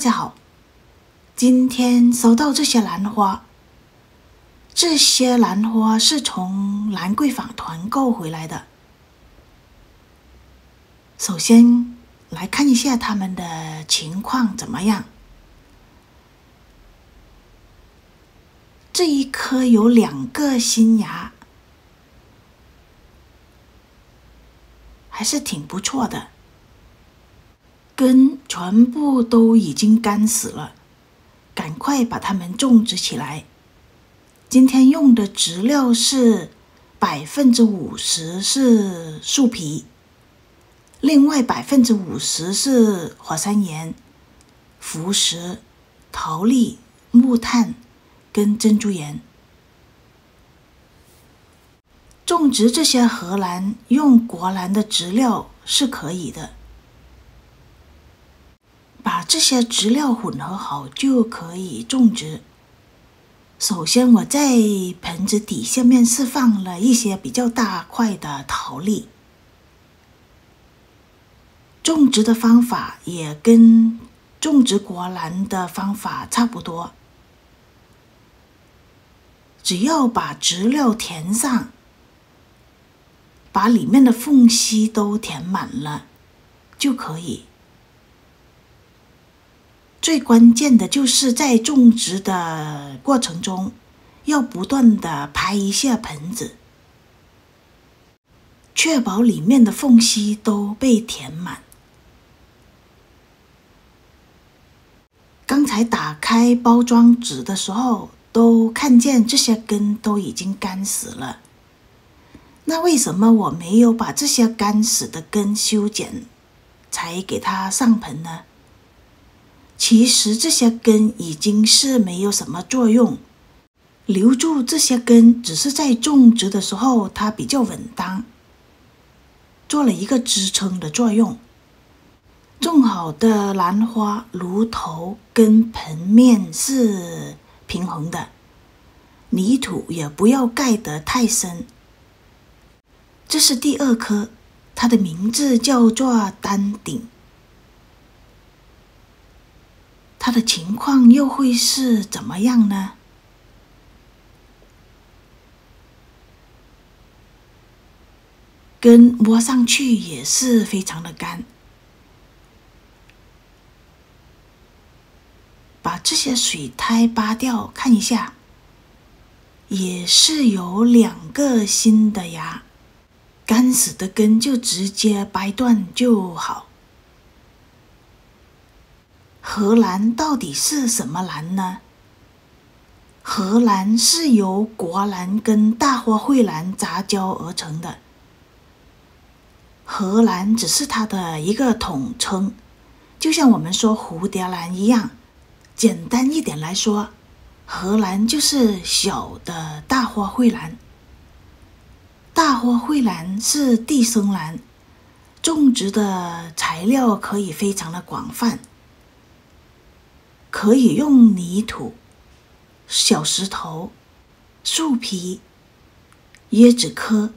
家好，今天收到这些兰花，这些兰花是从兰桂坊团购回来的。首先来看一下它们的情况怎么样。这一棵有2个新芽，还是挺不错的。根全部都已经干死了，赶快把它们种植起来。今天用的植料是50%是树皮，另外50%是火山岩、浮石、陶粒、木炭跟珍珠岩。种植这些荷兰用国兰的植料是可以的，把这些植料混合好就可以种植。首先我在盆子底下面是放了一些比较大块的陶粒。种植的方法也跟种植国兰的方法差不多，只要把植料填上，把里面的缝隙都填满了就可以。最关键的就是在种植的过程中，要不断的拍一下盆子，确保里面的缝隙都被填满。刚才打开包装纸的时候，都看见这些根都已经干死了。那为什么我没有把这些干死的根修剪，才给它上盆呢？其实这些根已经是没有什么作用，留住这些根只是在种植的时候它比较稳当，做了一个支撑的作用。种好的兰花炉头跟盆面是平衡的，泥土也不要盖得太深。这是第2棵，它的名字叫做丹顶。它的情况又会是怎么样呢？根摸上去也是非常的干。把这些水苔扒掉，看一下，也是有2个新的芽，干死的根就直接掰断就好。荷兰到底是什么兰呢？荷兰是由国兰跟大花蕙兰杂交而成的，荷兰只是它的一个统称，就像我们说蝴蝶兰一样。简单一点来说，荷兰就是小的大花蕙兰。大花蕙兰是地生兰，种植的材料可以非常的广泛，可以用泥土、小石头、树皮、椰子壳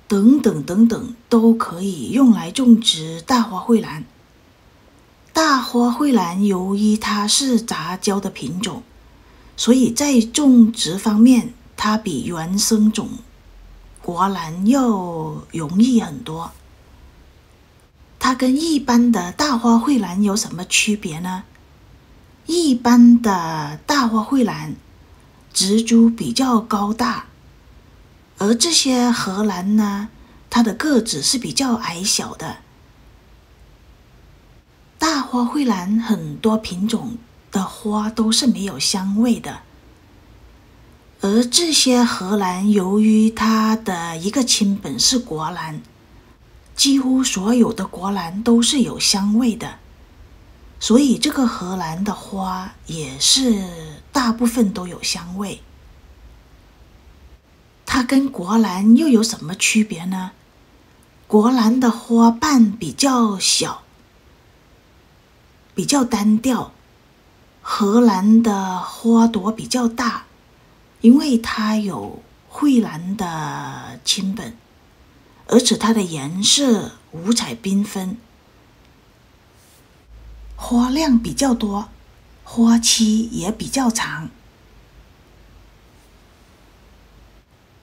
等等等等，都可以用来种植大花蕙兰。大花蕙兰由于它是杂交的品种，所以在种植方面它比原生种国兰要容易很多。它跟一般的大花蕙兰有什么区别呢？一般的大花蕙兰植株比较高大，而这些荷兰呢，它的个子是比较矮小的。大花蕙兰很多品种的花都是没有香味的，而这些荷兰由于它的一个亲本是国兰，几乎所有的国兰都是有香味的，所以这个荷兰的花也是大部分都有香味。它跟国兰又有什么区别呢？国兰的花瓣比较小，比较单调，荷兰的花朵比较大，因为它有蕙兰的亲本，而且它的颜色五彩缤纷。花量比较多，花期也比较长。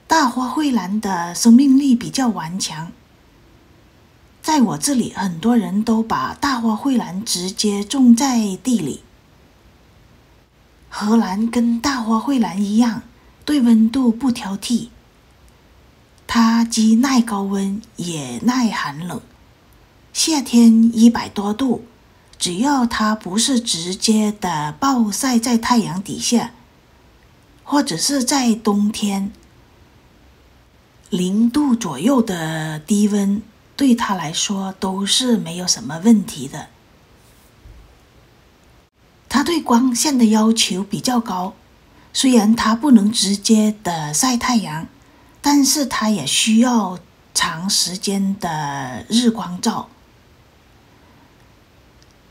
大花蕙兰的生命力比较顽强，在我这里很多人都把大花蕙兰直接种在地里。荷兰跟大花蕙兰一样，对温度不挑剔，它既耐高温也耐寒冷。夏天100多度，只要它不是直接的暴晒在太阳底下，或者是在冬天0度左右的低温，对它来说都是没有什么问题的。它对光线的要求比较高，虽然它不能直接的晒太阳，但是它也需要长时间的日光照。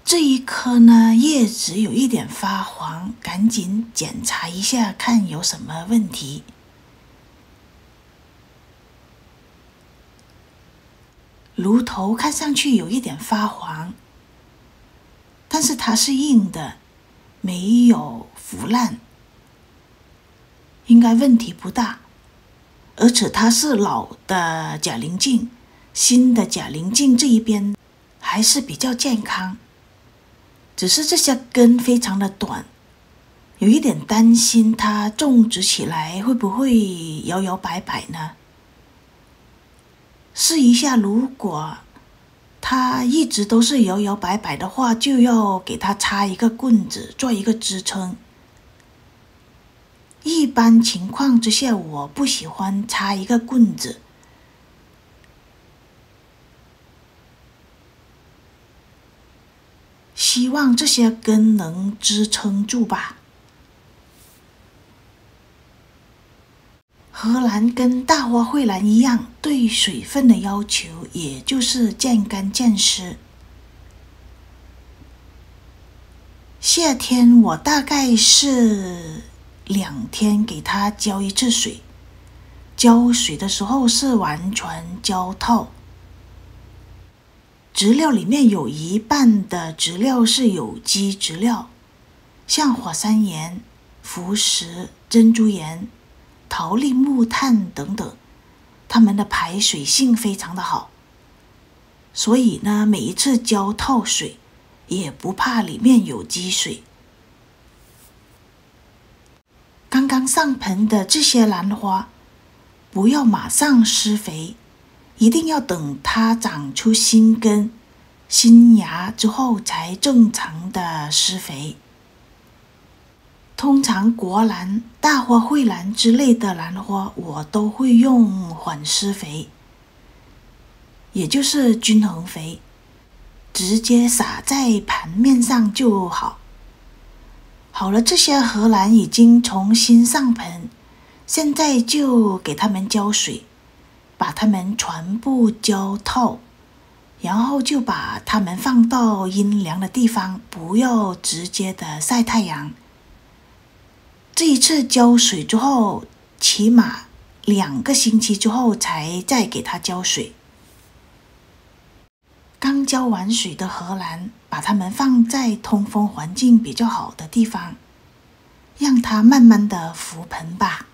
这一棵呢，叶子有一点发黄，赶紧检查一下，看有什么问题。芦头看上去有一点发黄，但是它是硬的，没有腐烂，应该问题不大。而且它是老的假棱镜，新的假棱镜这一边还是比较健康，只是这些根非常的短，有一点担心它种植起来会不会摇摇摆摆呢？试一下，如果它一直都是摇摇摆摆的话，就要给它插一个棍子做一个支撑。一般情况之下，我不喜欢插一个棍子。希望这些根能支撑住吧。荷兰跟大花蕙兰一样，对水分的要求也就是见干见湿。夏天我大概是2天给它浇一次水，浇水的时候是完全浇透。植料里面有一半的植料是有机植料，像火山岩、浮石、珍珠岩、桃栗木炭等等，它们的排水性非常的好，所以呢，每一次浇透水也不怕里面有积水。刚刚上盆的这些兰花，不要马上施肥，一定要等它长出新根、新芽之后才正常的施肥。通常国兰、大花蕙兰之类的兰花，我都会用缓施肥，也就是均衡肥，直接撒在盘面上就好。好了，这些荷兰已经重新上盆，现在就给它们浇水，把它们全部浇透，然后就把它们放到阴凉的地方，不要直接的晒太阳。这一次浇水之后，起码2个星期之后才再给它浇水。刚浇完水的荷兰，把它们放在通风环境比较好的地方，让它慢慢的浮盆吧。